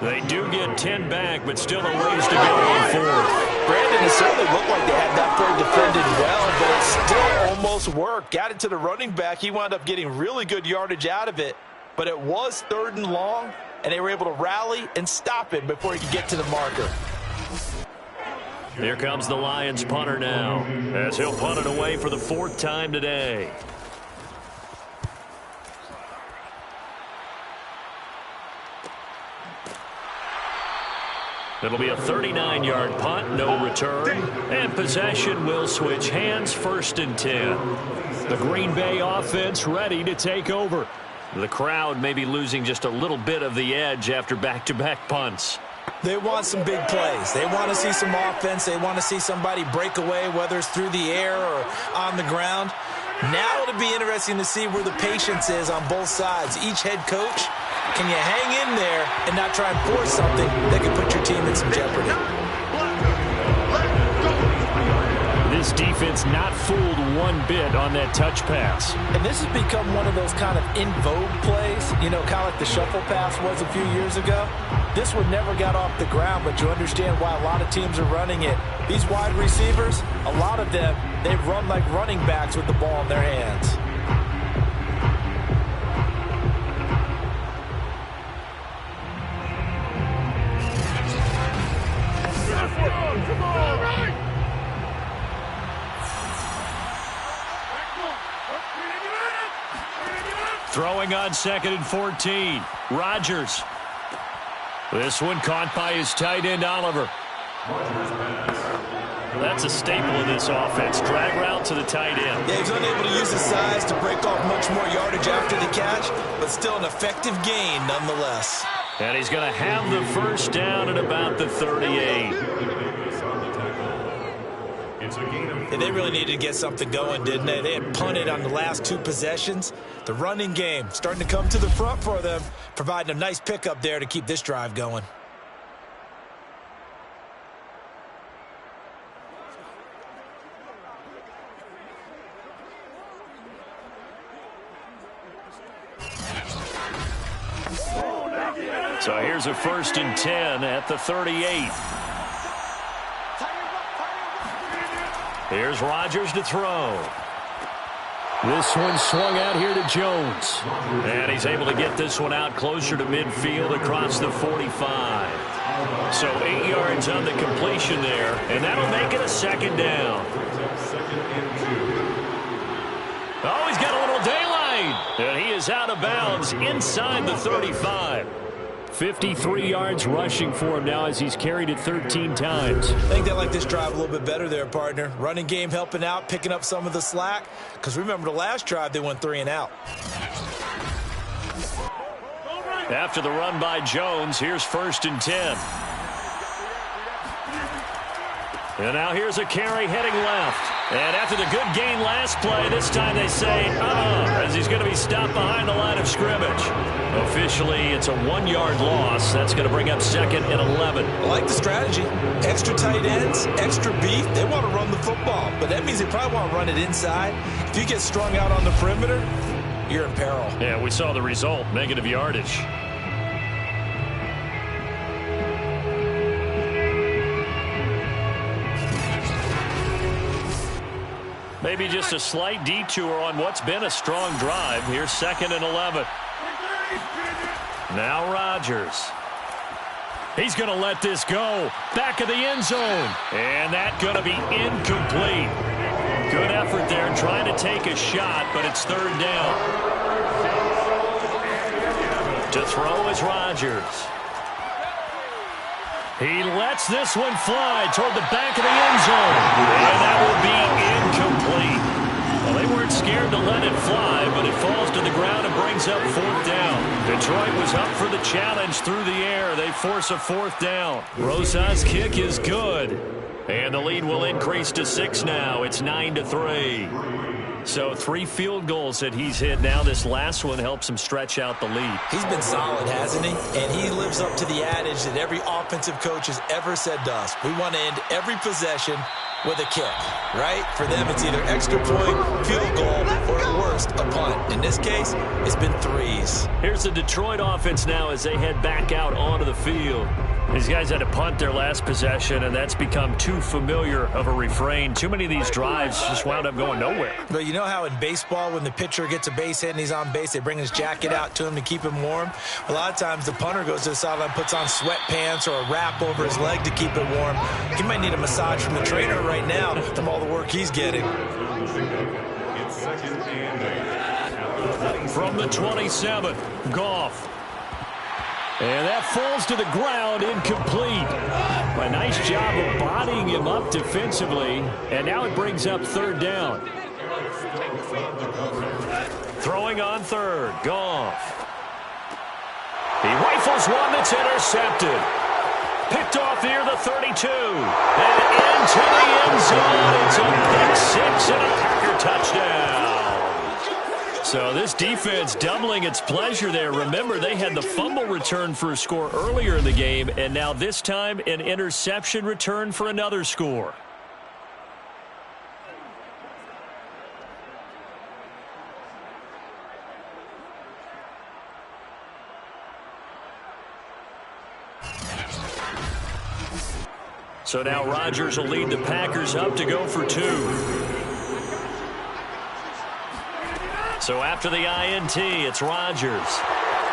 They do get 10 back, but still a ways to go on fourth. Brandon, it certainly looked like they had that play defended well, but it still almost worked. Got it to the running back. He wound up getting really good yardage out of it, but it was third and long, and they were able to rally and stop him before he could get to the marker. Here comes the Lions punter now, as he'll punt it away for the 4th time today. It'll be a 39-yard punt, no return, and possession will switch hands, 1st and 10. The Green Bay offense ready to take over. The crowd may be losing just a little bit of the edge after back-to-back punts. They want some big plays. They want to see some offense. They want to see somebody break away, whether it's through the air or on the ground. Now it'll be interesting to see where the patience is on both sides. Each head coach, can you hang in there and not try and force something that could put your team in some jeopardy? This defense not fooled one bit on that touch pass. And this has become one of those kind of in vogue plays, you know, kind of like the shuffle pass was a few years ago. This one never got off the ground, but you understand why a lot of teams are running it. These wide receivers, a lot of them, they run like running backs with the ball in their hands. Throwing on 2nd and 14. Rodgers. This one caught by his tight end, Oliver. That's a staple of this offense. Drag route to the tight end. Yeah, he's unable to use his size to break off much more yardage after the catch, but still an effective gain nonetheless. And he's going to have the 1st down at about the 38. Yeah, they really needed to get something going, didn't they? They had punted on the last 2 possessions. The running game starting to come to the front for them, providing a nice pickup there to keep this drive going. So here's a 1st and 10 at the 38. Here's Rodgers to throw. This one swung out here to Jones. And he's able to get this one out closer to midfield across the 45. So 8 yards on the completion there, and that'll make it a 2nd down. Oh, he's got a little daylight. And he is out of bounds inside the 35. 53 yards rushing for him now as he's carried it 13 times. I think they like this drive a little bit better there, partner. Running game helping out, picking up some of the slack. Because remember the last drive, they went 3 and out. After the run by Jones, here's 1st and 10. And now here's a carry heading left. And after the good gain last play, this time they say, as he's going to be stopped behind the line of scrimmage. Officially, it's a 1-yard loss. That's going to bring up 2nd and 11. I like the strategy. Extra tight ends, extra beef. They want to run the football, but that means they probably want to run it inside. If you get strung out on the perimeter, you're in peril. Yeah, we saw the result, negative yardage. Maybe just a slight detour on what's been a strong drive. Here's 2nd and 11. Now Rodgers. He's going to let this go. Back of the end zone. And that's going to be incomplete. Good effort there trying to take a shot, but it's 3rd down. To throw is Rodgers. He lets this one fly toward the back of the end zone. And that will be incomplete. Well, they weren't scared to let it fly, but it falls to the ground and brings up 4th down. Detroit was up for the challenge through the air. They force a 4th down. Rosas' kick is good. And the lead will increase to 6 now. It's 9-3. So 3 field goals that he's hit. Now this last one helps him stretch out the lead. He's been solid, hasn't he? And he lives up to the adage that every offensive coach has ever said to us. We want to end every possession with a kick, right? For them, it's either extra point, field goal, or at worst, a punt. In this case, it's been 3s. Here's the Detroit offense now as they head back out onto the field. These guys had to punt their last possession, and that's become too familiar of a refrain. Too many of these drives just wound up going nowhere. But you know how in baseball, when the pitcher gets a base hit and he's on base, they bring his jacket out to him to keep him warm? A lot of times the punter goes to the sideline, puts on sweatpants or a wrap over his leg to keep it warm. He might need a massage from the trainer right now from all the work he's getting. From the 27, Goff. And that falls to the ground, incomplete. A nice job of bodying him up defensively. And now it brings up 3rd down. Throwing on 3rd, Goff. He rifles one that's intercepted. Picked off near the 32. And into the end zone. It's a pick 6 and a Packer touchdown. So this defense doubling its pleasure there. Remember, they had the fumble return for a score earlier in the game, and now this time an interception return for another score. So now Rodgers will lead the Packers up to go for 2. So after the INT, it's Rodgers.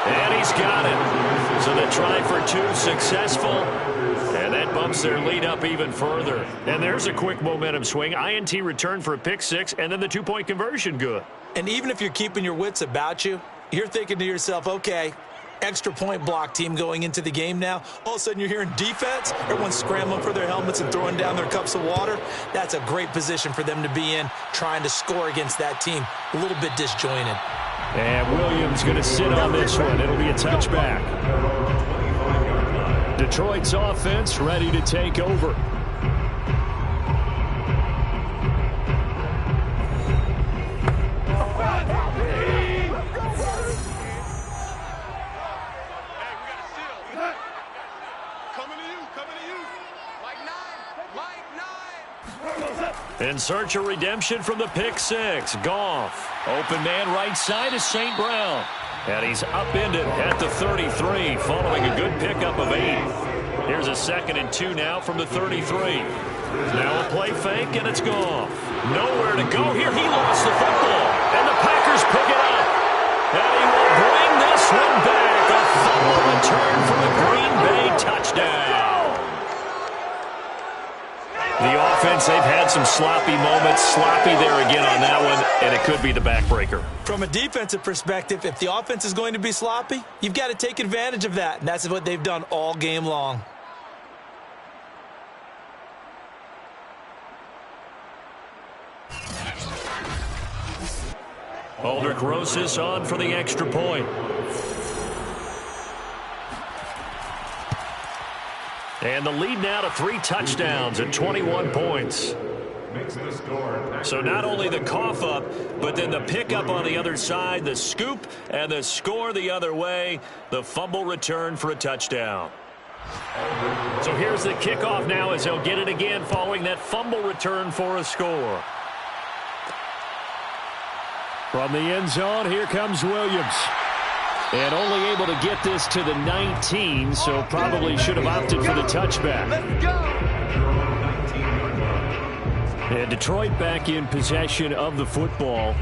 And he's got it. So the try for 2 successful. And that bumps their lead up even further. And there's a quick momentum swing. INT return for a pick 6, and then the 2-point conversion good. And even if you're keeping your wits about you, you're thinking to yourself, okay, extra point block team going into the game now. All of a sudden you're hearing defense. Everyone's scrambling for their helmets and throwing down their cups of water. That's a great position for them to be in, trying to score against that team. A little bit disjointed. And Williams going to sit on this one. It'll be a touchback. Detroit's offense ready to take over. In search of redemption from the pick 6. Goff. Open man right side is St. Brown. And he's upended at the 33 following a good pickup of 8. Here's a 2nd and 2 now from the 33. Now a play fake, and it's Goff. Nowhere to go here. He lost the football. And the Packers pick it up. And he will bring this one back. A fumble return for the Green Bay touchdown. The offense, they've had some sloppy moments. Sloppy there again on that one, and it could be the backbreaker. From a defensive perspective, if the offense is going to be sloppy, you've got to take advantage of that, and that's what they've done all game long. Aldrich Rosas on for the extra point. And the lead now to 3 touchdowns and 21 points. So not only the cough up, but then the pickup on the other side, the scoop, and the score the other way. The fumble return for a touchdown. So here's the kickoff now as they'll get it again following that fumble return for a score. From the end zone, here comes Williams. And only able to get this to the 19, so probably should have opted for the touchback. Let's go. And Detroit back in possession of the football.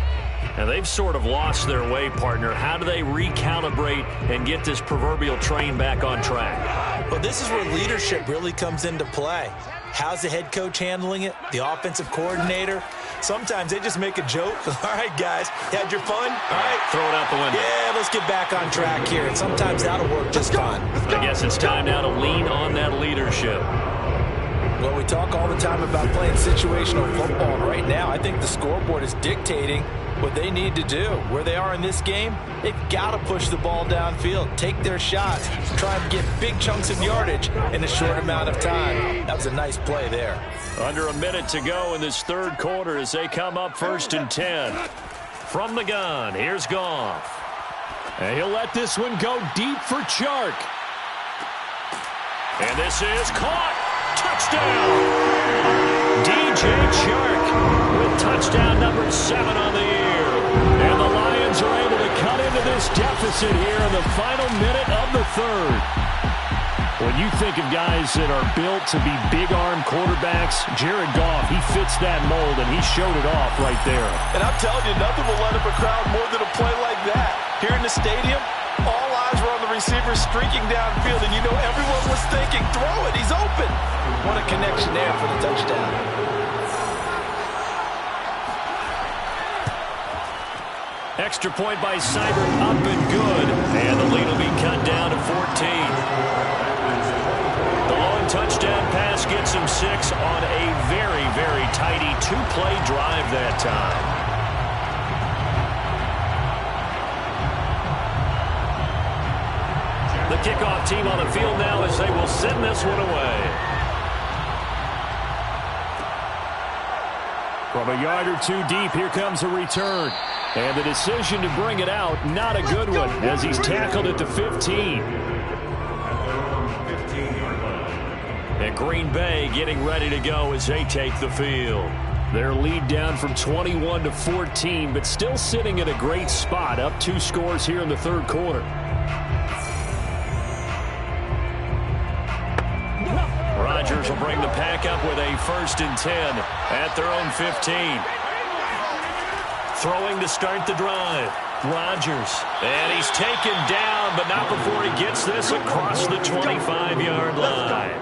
And they've sort of lost their way, partner. How do they recalibrate and get this proverbial train back on track? Well, this is where leadership really comes into play. How's the head coach handling it? The offensive coordinator? Sometimes they just make a joke. All right, guys, you had your fun? All right. Throw it out the window. Yeah, let's get back on track here. And sometimes that'll work just fine. I guess it's time now to lean on that leadership. Well, we talk all the time about playing situational football. Right now, I think the scoreboard is dictating what they need to do. Where they are in this game, they've got to push the ball downfield, take their shots, try and get big chunks of yardage in a short amount of time. That was a nice play there. Under a minute to go in this third quarter as they come up 1st and 10. From the gun, here's Goff. And he'll let this one go deep for Chark. And this is caught. Touchdown! DJ Chark with touchdown number 7 on the year. And the Lions are able to cut into this deficit here in the final minute of the third. When you think of guys that are built to be big-arm quarterbacks, Jared Goff, he fits that mold, and he showed it off right there. And I'm telling you, nothing will light up a crowd more than a play like that. Here in the stadium, all eyes were on the receiver streaking downfield, and you know everyone was thinking, throw it, he's open. What a connection there for the touchdown. Extra point by Seibert, up and good. And the lead will be cut down to 14. The long touchdown pass gets him 6 on a very, very tidy 2-play drive that time. The kickoff team on the field now as they will send this one away. From a yard or two deep, here comes a return. And the decision to bring it out, not a good one, as he's tackled at the 15. And Green Bay getting ready to go as they take the field. Their lead down from 21 to 14, but still sitting at a great spot, up 2 scores here in the third quarter. Rodgers will bring the pack up with a 1st and 10 at their own 15. Throwing to start the drive. Rodgers. And he's taken down, but not before he gets this across the 25-yard line.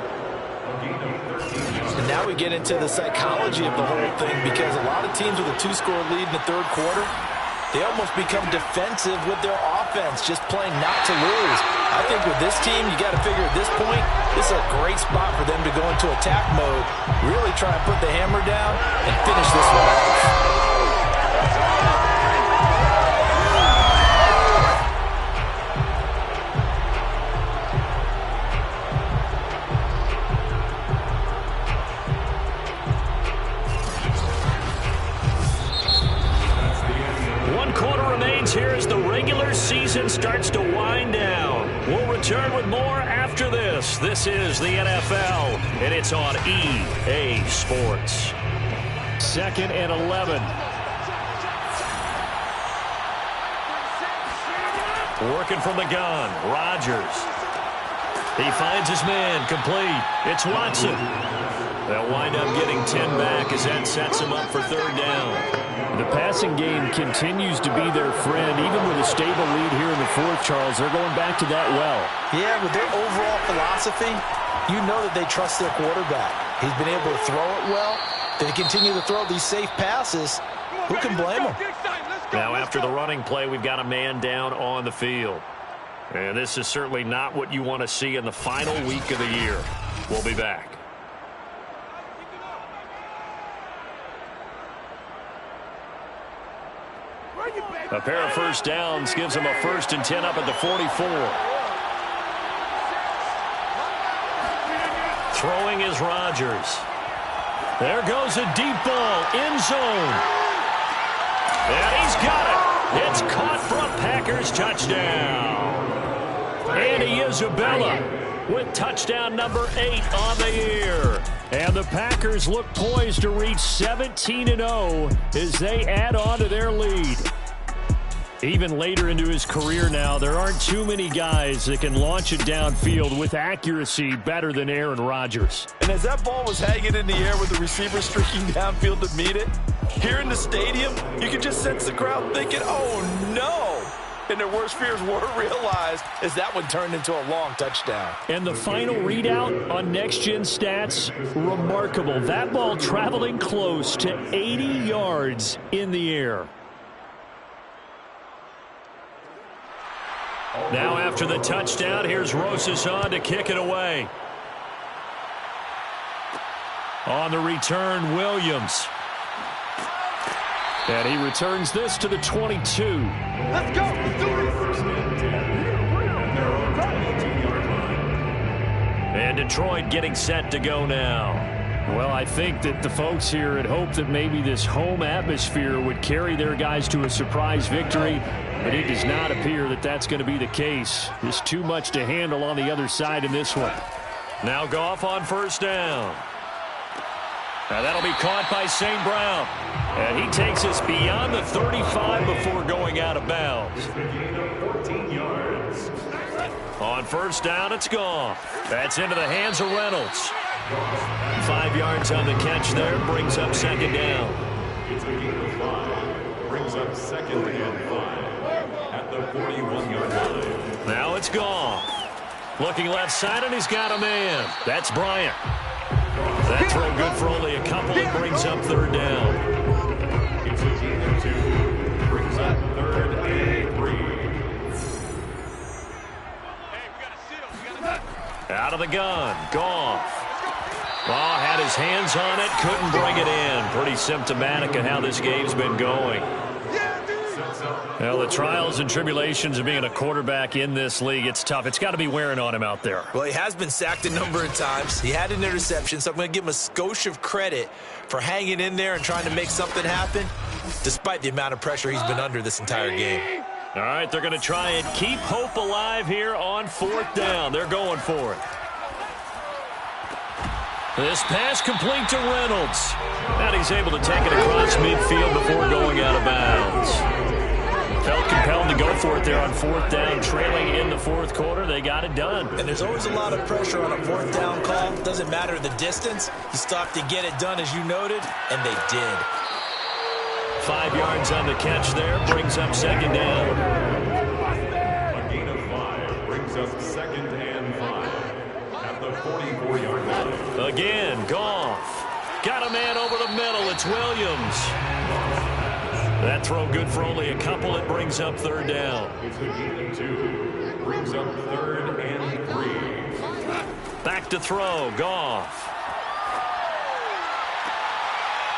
And now we get into the psychology of the whole thing, because a lot of teams with a 2-score lead in the third quarter, they almost become defensive with their offense, just playing not to lose. I think with this team, you got to figure at this point, this is a great spot for them to go into attack mode, really try and put the hammer down and finish this one off. Here as the regular season starts to wind down. We'll return with more after this. This is the NFL, and it's on EA Sports. 2nd and 11. Working from the gun, Rodgers. He finds his man, complete. It's Watson. They'll wind up getting 10 back as that sets him up for 3rd down. The passing game continues to be their friend. Even with a stable lead here in the 4th, Charles, they're going back to that well. Yeah, with their overall philosophy, you know that they trust their quarterback. He's been able to throw it well. They continue to throw these safe passes. Who can blame them? Now, after the running play, we've got a man down on the field. And this is certainly not what you want to see in the final week of the year. We'll be back. A pair of first downs gives them a 1st and 10 up at the 44. Throwing is Rodgers. There goes a deep ball, end zone. And he's got it. It's caught for a Packers touchdown. Andy Isabella with touchdown number 8 on the year. And the Packers look poised to reach 17-0 as they add on to their lead. Even later into his career now, there aren't too many guys that can launch it downfield with accuracy better than Aaron Rodgers. And as that ball was hanging in the air with the receiver streaking downfield to meet it, here in the stadium, you can just sense the crowd thinking, oh no. and their worst fears were realized as that one turned into a long touchdown. And the final readout on Next Gen Stats, remarkable. That ball traveling close to 80 yards in the air. Now after the touchdown, here's Rosas on to kick it away. On the return, Williams. And he returns this to the 22. Let's go. Let's do this. And Detroit getting set to go now. Well, I think that the folks here had hoped that maybe this home atmosphere would carry their guys to a surprise victory, but it does not appear that that's going to be the case. There's too much to handle on the other side in this one. Now Goff on first down. Now that'll be caught by St. Brown. And he takes us beyond the 35 before going out of bounds. 14 yards. On first down, it's gone. That's into the hands of Reynolds. 5 yards on the catch there, brings up second down. It's a gain of 5. Brings up second and 5 at the 41-yard line. Now it's gone. Looking left side, and he's got a man. That's Bryant. That throw good for only a couple. It brings up third down. It's a gain of 2. Brings up third and 3. Out of the gun, Goff. Well, had his hands on it, couldn't bring it in. Pretty symptomatic of how this game's been going. Well, the trials and tribulations of being a quarterback in this league, it's tough. It's got to be wearing on him out there. Well, he has been sacked a number of times. He had an interception, so I'm going to give him a skosh of credit for hanging in there and trying to make something happen, despite the amount of pressure he's been under this entire game. All right, they're going to try and keep hope alive here on fourth down. They're going for it. This pass complete to Reynolds. And he's able to take it across midfield before going out of bounds. Felt compelled to go for it there on fourth down, trailing in the fourth quarter. They got it done. And there's always a lot of pressure on a fourth down call. Doesn't matter the distance. You stop to get it done, as you noted, and they did. 5 yards on the catch there, brings up second down. A gain of 5 brings up second and 5 at the 44-yard line. Again, Goff. Got a man over the middle. It's Williams. That throw good for only a couple. It brings up third down. It's a gain of 2. Brings up third and 3. Back to throw, Goff.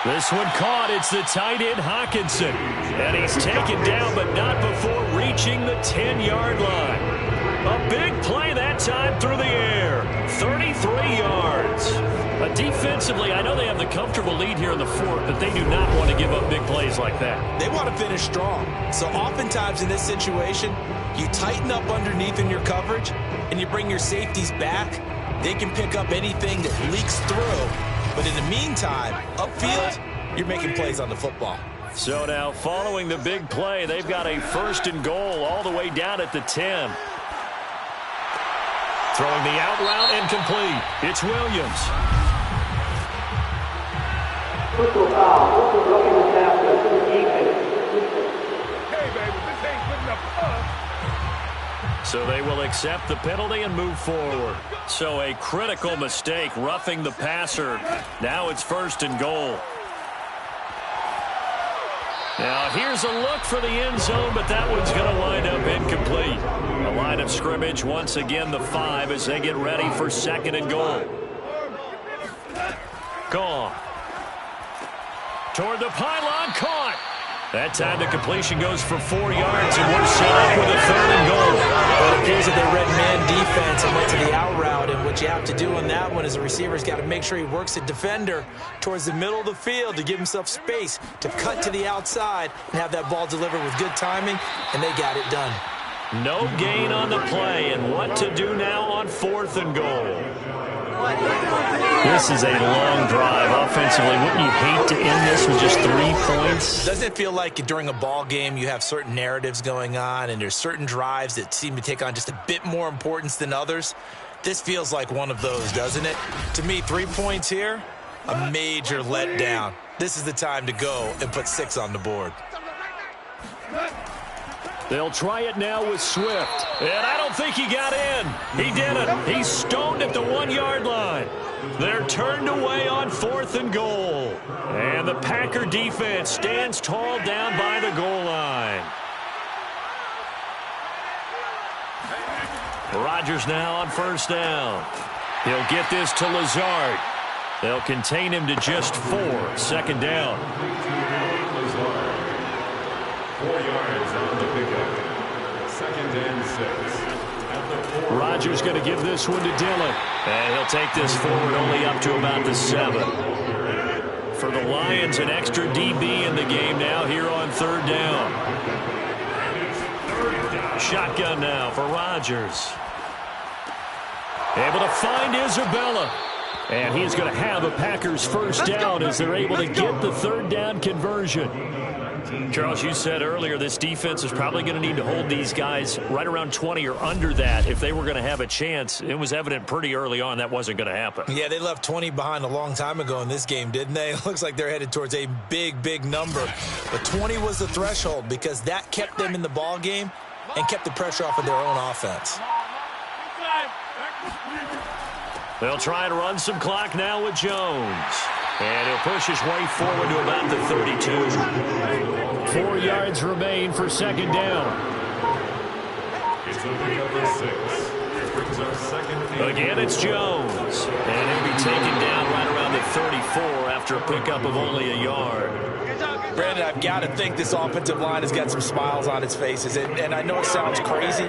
This one caught. It's the tight end, Hockenson. And he's taken down, but not before reaching the 10-yard line. A big play that time through the air. 33 yards. Defensively, I know they have the comfortable lead here in the fourth, but they do not want to give up big plays like that. They want to finish strong. So oftentimes in this situation, you tighten up underneath in your coverage, and you bring your safeties back. They can pick up anything that leaks through. But in the meantime, upfield, you're making plays on the football. So now, following the big play, they've got a first and goal all the way down at the 10. Throwing the out route and complete. It's Williams. Hey, baby, this ain't good enough for us. So they will accept the penalty and move forward. So a critical mistake, roughing the passer. Now it's first and goal. Now here's a look for the end zone, but that one's going to wind up incomplete. A line of scrimmage, once again the 5 as they get ready for second and goal. Gone. Toward the pylon, caught. That time the completion goes for 4 yards, and we're set up with a third and goal. Well, it appears that they read man defense and went to the out route, and what you have to do on that one is the receiver's got to make sure he works the defender towards the middle of the field to give himself space to cut to the outside and have that ball delivered with good timing, and they got it done. No gain on the play, and what to do now on fourth and goal. This is a long drive offensively. Wouldn't you hate to end this with just 3 points? Doesn't it feel like during a ball game you have certain narratives going on and there's certain drives that seem to take on just a bit more importance than others? This feels like one of those, doesn't it? To me, 3 points here, a major letdown. This is the time to go and put 6 on the board. They'll try it now with Swift. And I don't think he got in. He didn't. He's stoned at the 1-yard line. They're turned away on 4th and goal. And the Packer defense stands tall down by the goal line. Rodgers now on 1st down. He'll get this to Lazard. They'll contain him to just 4. 2nd down. 4 yards on the pickup. 2nd and 6. Rodgers going to give this one to Dillon. And he'll take this forward only up to about the 7. For the Lions, an extra DB in the game now here on 3rd down. Shotgun now for Rodgers. Able to find Isabella. And he's going to have a Packers 1st down as they're able to get the 3rd down conversion. Charles, you said earlier this defense is probably going to need to hold these guys right around 20 or under that if they were going to have a chance. It was evident pretty early on that wasn't going to happen. Yeah, they left 20 behind a long time ago in this game, didn't they? It looks like they're headed towards a big, big number. But 20 was the threshold because that kept them in the ball game and kept the pressure off of their own offense. They'll try to run some clock now with Jones. And he'll push his way forward to about the 32. 4 yards remain for 2nd down. It's a pickup of 6. It brings up 2nd and Again, it's Jones. And he'll be taken down right around the 34 after a pickup of only a yard. Brandon, I've got to think this offensive line has got some smiles on its faces. And I know it sounds crazy,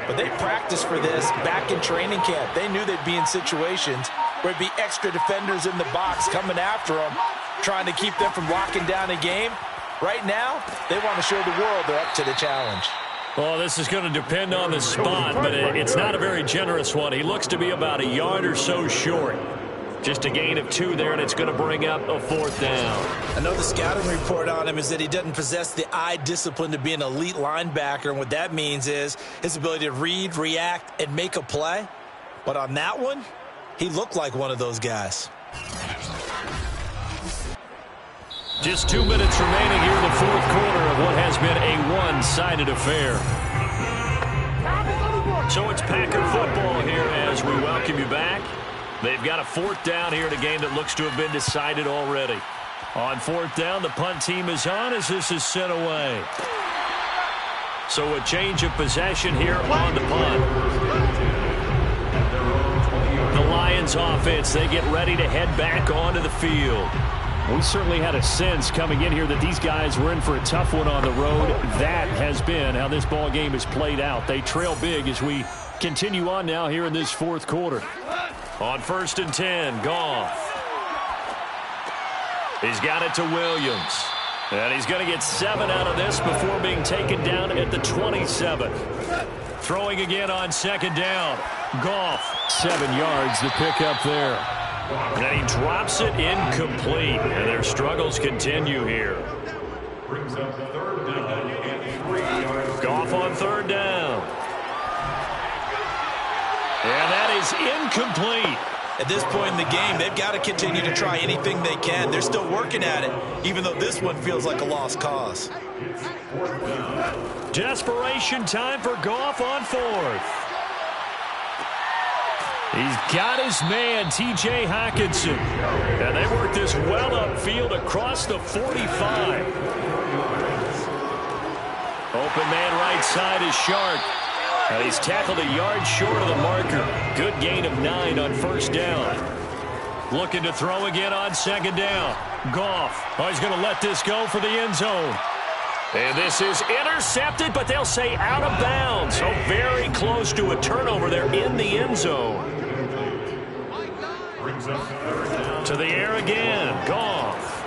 but they practiced for this back in training camp. They knew they'd be in situations where it'd be extra defenders in the box coming after them, trying to keep them from locking down a game. Right now, they want to show the world they're up to the challenge. Well, this is going to depend on the spot, but it's not a very generous one. He looks to be about a yard or so short. Just a gain of 2 there, and it's going to bring up a 4th down. I know the scouting report on him is that he doesn't possess the eye discipline to be an elite linebacker, and what that means is his ability to read, react, and make a play. But on that one, he looked like one of those guys. Just 2 minutes remaining here in the 4th quarter of what has been a one-sided affair. So it's Packer football here as we welcome you back. They've got a 4th down here in a game that looks to have been decided already. On 4th down, the punt team is on as this is sent away. So a change of possession here on the punt. The Lions offense, they get ready to head back onto the field. We certainly had a sense coming in here that these guys were in for a tough one on the road. That has been how this ball game has played out. They trail big as we continue on now here in this 4th quarter. On 1st and 10, Goff. He's got it to Williams. And he's going to get 7 out of this before being taken down at the 27. Throwing again on 2nd down. Goff, 7 yards to pick up there. And he drops it incomplete. And their struggles continue here. brings up 3rd down and 3 yards. Goff on 3rd down. And that is incomplete. At this point in the game, they've got to continue to try anything they can. They're still working at it, even though this one feels like a lost cause. Desperation time for Goff on 4th. He's got his man, T.J. Hockenson. And they work this well upfield across the 45. Open man right side is Shark. And he's tackled a yard short of the marker. Good gain of 9 on 1st down. Looking to throw again on 2nd down. Goff. Oh, he's going to let this go for the end zone. And this is intercepted, but they'll say out of bounds. So very close to a turnover there in the end zone. To the air again. Goff.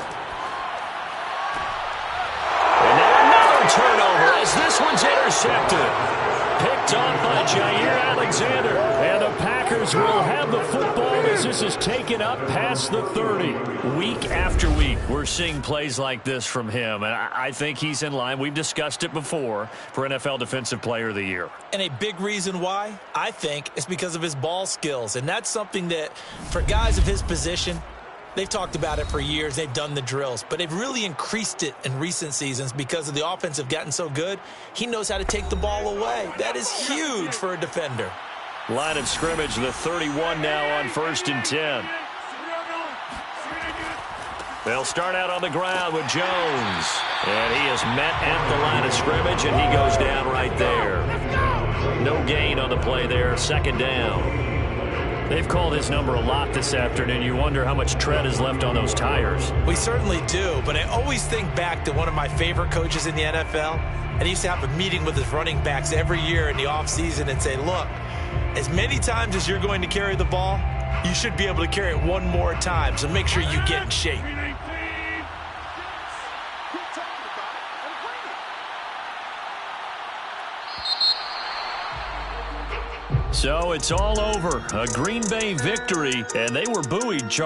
And now another turnover as this one's intercepted. Picked off by Jair Alexander. And the Packers will have the football as this is taken up past the 30. Week after week, we're seeing plays like this from him. And I think he's in line. We've discussed it before for NFL Defensive Player of the Year. And a big reason why, I think, is because of his ball skills. And that's something that, for guys of his position, They've talked about it for years. They've done the drills, but they've really increased it in recent seasons because of the offense have gotten so good. He knows how to take the ball away. That is huge for a defender. Line of scrimmage, the 31 now on 1st and 10. They'll start out on the ground with Jones. And he is met at the line of scrimmage, and he goes down right there. No gain on the play there, 2nd down. They've called his number a lot this afternoon. You wonder how much tread is left on those tires. We certainly do, but I always think back to one of my favorite coaches in the NFL, and he used to have a meeting with his running backs every year in the offseason and say, look, as many times as you're going to carry the ball, you should be able to carry it one more time, so make sure you get in shape. So it's all over. A Green Bay victory, and they were buoyed, Charles.